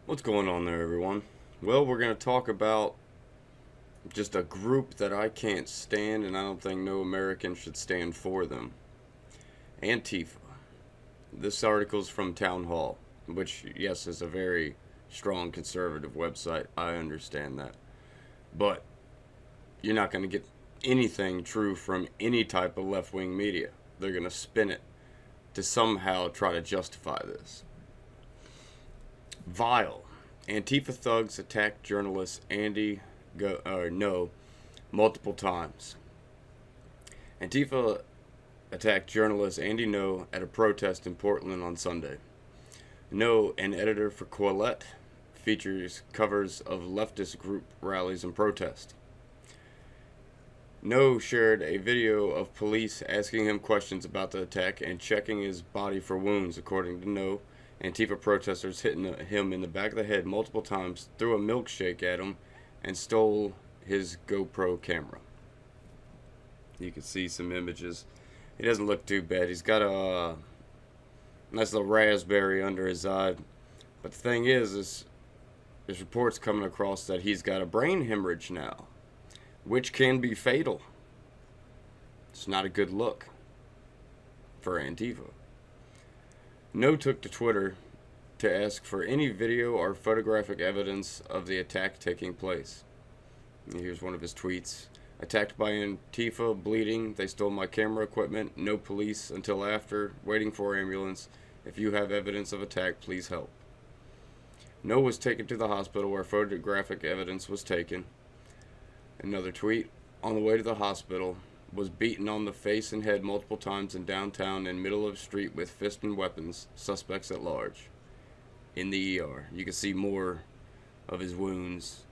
What's going on there, everyone? Well, we're going to talk about just a group that I can't stand, and I don't think no American should stand for them. Antifa. This article's from Town Hall, which, yes, is a very strong conservative website. I understand that. But you're not going to get anything true from any type of left wing media. They're going to spin it to somehow try to justify this. Vile. Antifa thugs attacked journalist No multiple times. Antifa attacked journalist Andy No at a protest in Portland on Sunday. No, an editor for Quillette, features covers of leftist group rallies and protests. No shared a video of police asking him questions about the attack and checking his body for wounds, according to No. Antifa protesters hitting him in the back of the head multiple times, threw a milkshake at him, and stole his GoPro camera. You can see some images. He doesn't look too bad. He's got a nice little raspberry under his eye. But the thing is there's reports coming across that he's got a brain hemorrhage now, which can be fatal. It's not a good look for Antifa. No took to Twitter to ask for any video or photographic evidence of the attack taking place. And here's one of his tweets. Attacked by Antifa, bleeding. They stole my camera equipment. No police until after. Waiting for ambulance. If you have evidence of attack, please help. No was taken to the hospital where photographic evidence was taken. Another tweet. On the way to the hospital, was beaten on the face and head multiple times in downtown in middle of the street with fists and weapons, suspects at large. In the ER. You can see more of his wounds.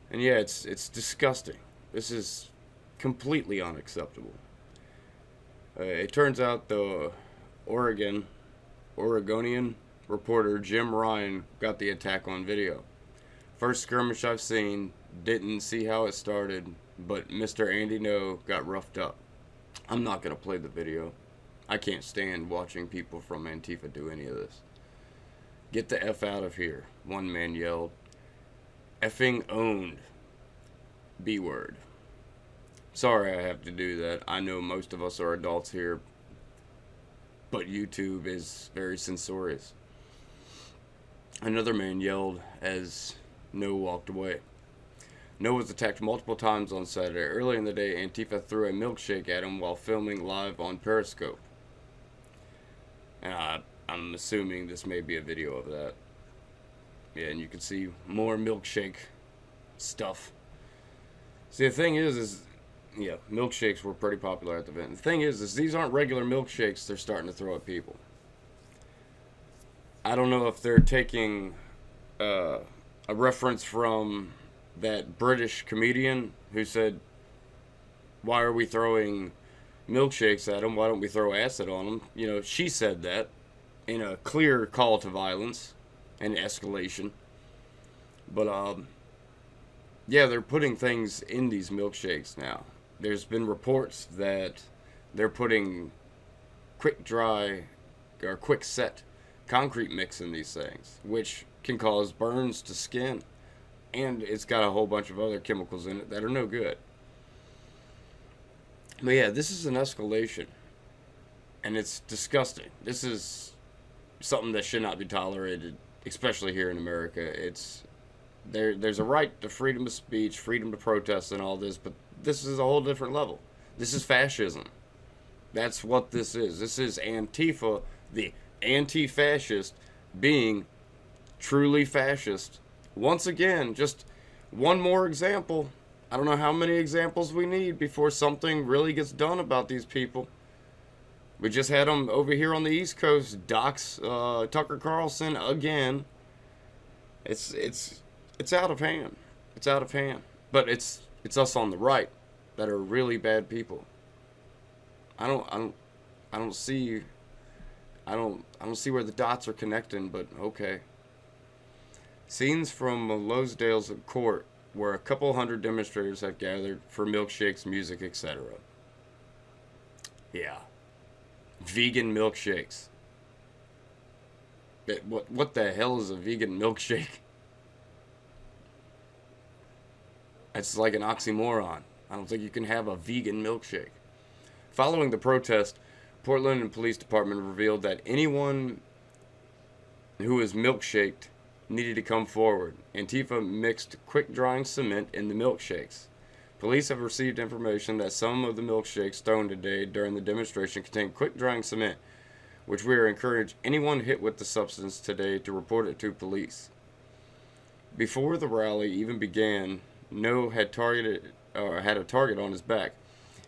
And yeah, it's disgusting. This is completely unacceptable. It turns out the Oregonian reporter Jim Ryan got the attack on video. First skirmish I've seen, didn't see how it started, but Mr. Andy No got roughed up. I'm not going to play the video. I can't stand watching people from Antifa do any of this. Get the F out of here, one man yelled. Effing owned. B-word. Sorry I have to do that. I know most of us are adults here, but YouTube is very censorious. Another man yelled as No walked away. No was attacked multiple times on Saturday. Early in the day, Antifa threw a milkshake at him while filming live on Periscope. And I'm assuming this may be a video of that. Yeah, and you can see more milkshake stuff. See, the thing is yeah, milkshakes were pretty popular at the event. The thing is these aren't regular milkshakes they're starting to throw at people. I don't know if they're taking a reference from that British comedian who said, why are we throwing milkshakes at them? Why don't we throw acid on them? You know, she said that in a clear call to violence and escalation. But, yeah, they're putting things in these milkshakes now. There's been reports that they're putting quick set concrete mix in these things, which can cause burns to skin. And it's got a whole bunch of other chemicals in it that are no good. But yeah, this is an escalation. And it's disgusting. This is something that should not be tolerated, especially here in America. There's a right to freedom of speech, freedom to protest and all this, but this is a whole different level. This is fascism. That's what this is. This is Antifa, the anti-fascist, being truly fascist. Once again, just one more example. I don't know how many examples we need before something really gets done about these people. We just had them over here on the East Coast dox Tucker Carlson again. It's out of hand. It's out of hand. But it's us on the right that are really bad people. I don't see where the dots are connecting, but okay. Scenes from Losedale's court where a couple hundred demonstrators have gathered for milkshakes, music, etc. Yeah. Vegan milkshakes. What the hell is a vegan milkshake? It's like an oxymoron. I don't think you can have a vegan milkshake. Following the protest, Portland Police Department revealed that anyone who was milkshaked needed to come forward. Antifa mixed quick-drying cement in the milkshakes. Police have received information that some of the milkshakes thrown today during the demonstration contained quick-drying cement, which we are encouraging anyone hit with the substance today to report it to police. Before the rally even began, No had had a target on his back.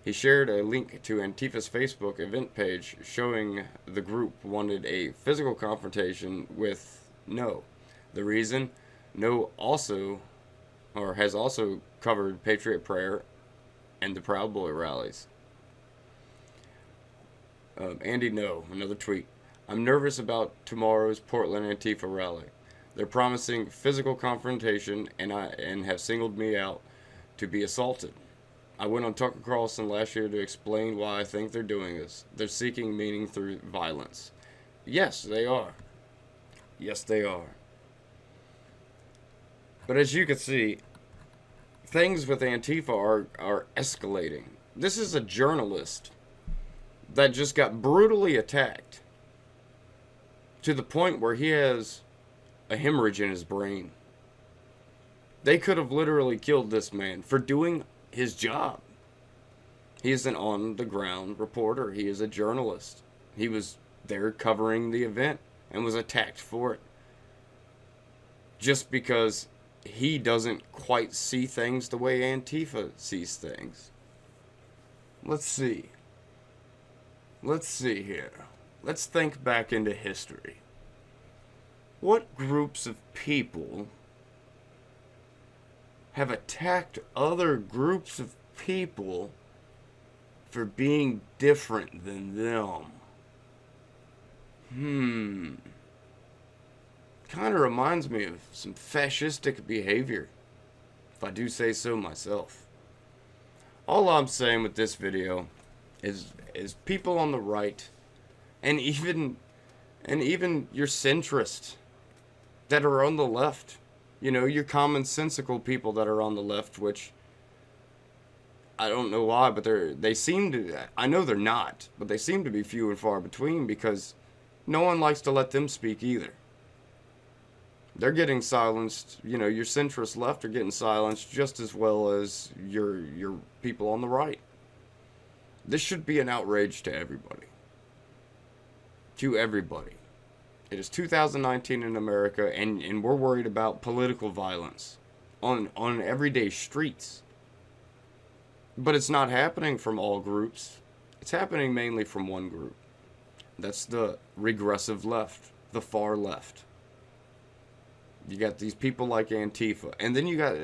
He shared a link to Antifa's Facebook event page showing the group wanted a physical confrontation with No. The reason? No has also covered Patriot Prayer and the Proud Boy rallies. Andy No, another tweet. I'm nervous about tomorrow's Portland Antifa rally. They're promising physical confrontation and have singled me out to be assaulted. I went on Tucker Carlson last year to explain why I think they're doing this. They're seeking meaning through violence. Yes, they are. Yes, they are. But as you can see, things with Antifa are escalating. This is a journalist that just got brutally attacked to the point where he has a hemorrhage in his brain. They could have literally killed this man for doing his job. He is an on-the-ground reporter. He is a journalist. He was there covering the event and was attacked for it. Just because he doesn't quite see things the way Antifa sees things. Let's see. Let's see here. Let's think back into history. What groups of people have attacked other groups of people for being different than them? Kind of reminds me of some fascistic behavior, if I do say so myself. All I'm saying with this video is people on the right, and even your centrists that are on the left, you know, your commonsensical people that are on the left, which I don't know why, but they seem to, I know they're not, but they seem to be few and far between because no one likes to let them speak either. They're getting silenced, you know, your centrist left are getting silenced just as well as your people on the right. This should be an outrage to everybody. To everybody. It is 2019 in America, and we're worried about political violence on everyday streets. But it's not happening from all groups. It's happening mainly from one group. That's the regressive left, the far left. You got these people like Antifa, and then you got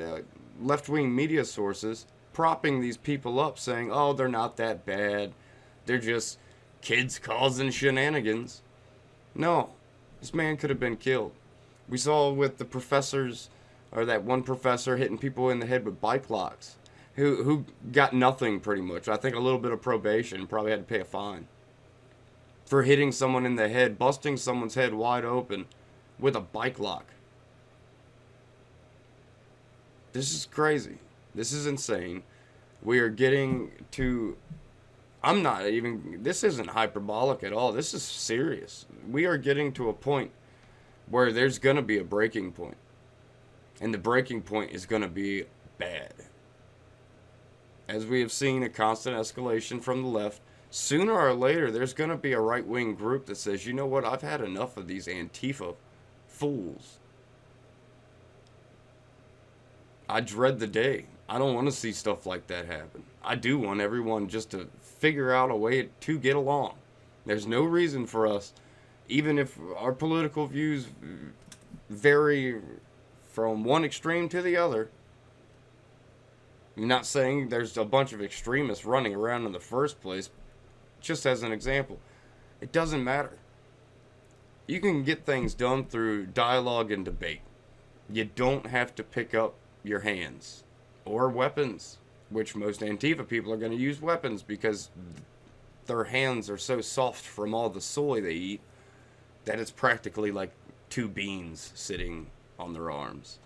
left-wing media sources propping these people up, saying, oh, they're not that bad. They're just kids causing shenanigans. No, this man could have been killed. We saw with the professors, or that one professor hitting people in the head with bike locks, who got nothing pretty much. I think a little bit of probation, probably had to pay a fine. For hitting someone in the head, busting someone's head wide open with a bike lock. This is crazy. This is insane. We are getting to... this isn't hyperbolic at all. This is serious. We are getting to a point where there's going to be a breaking point. And the breaking point is going to be bad. As we have seen a constant escalation from the left, sooner or later there's going to be a right-wing group that says, you know what, I've had enough of these Antifa fools. I dread the day. I don't want to see stuff like that happen. I do want everyone just to figure out a way to get along. There's no reason for us, even if our political views vary from one extreme to the other. I'm not saying there's a bunch of extremists running around in the first place. Just as an example, it doesn't matter. You can get things done through dialogue and debate. You don't have to pick up your hands or weapons, which most Antifa people are going to use weapons because their hands are so soft from all the soy they eat that it's practically like two beans sitting on their arms.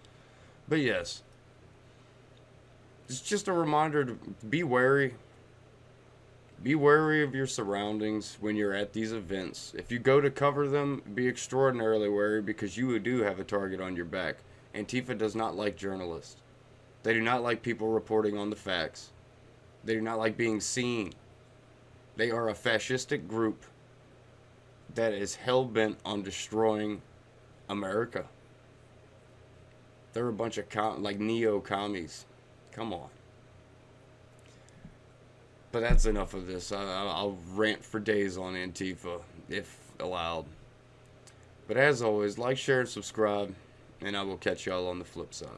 But yes, it's just a reminder to be wary. Be wary of your surroundings when you're at these events. If you go to cover them, be extraordinarily wary because you do have a target on your back. Antifa does not like journalists. They do not like people reporting on the facts. They do not like being seen. They are a fascistic group that is hell-bent on destroying America. They're a bunch of neo-commies. Come on. But that's enough of this. I'll rant for days on Antifa, if allowed. But as always, like, share, and subscribe, and I will catch y'all on the flip side.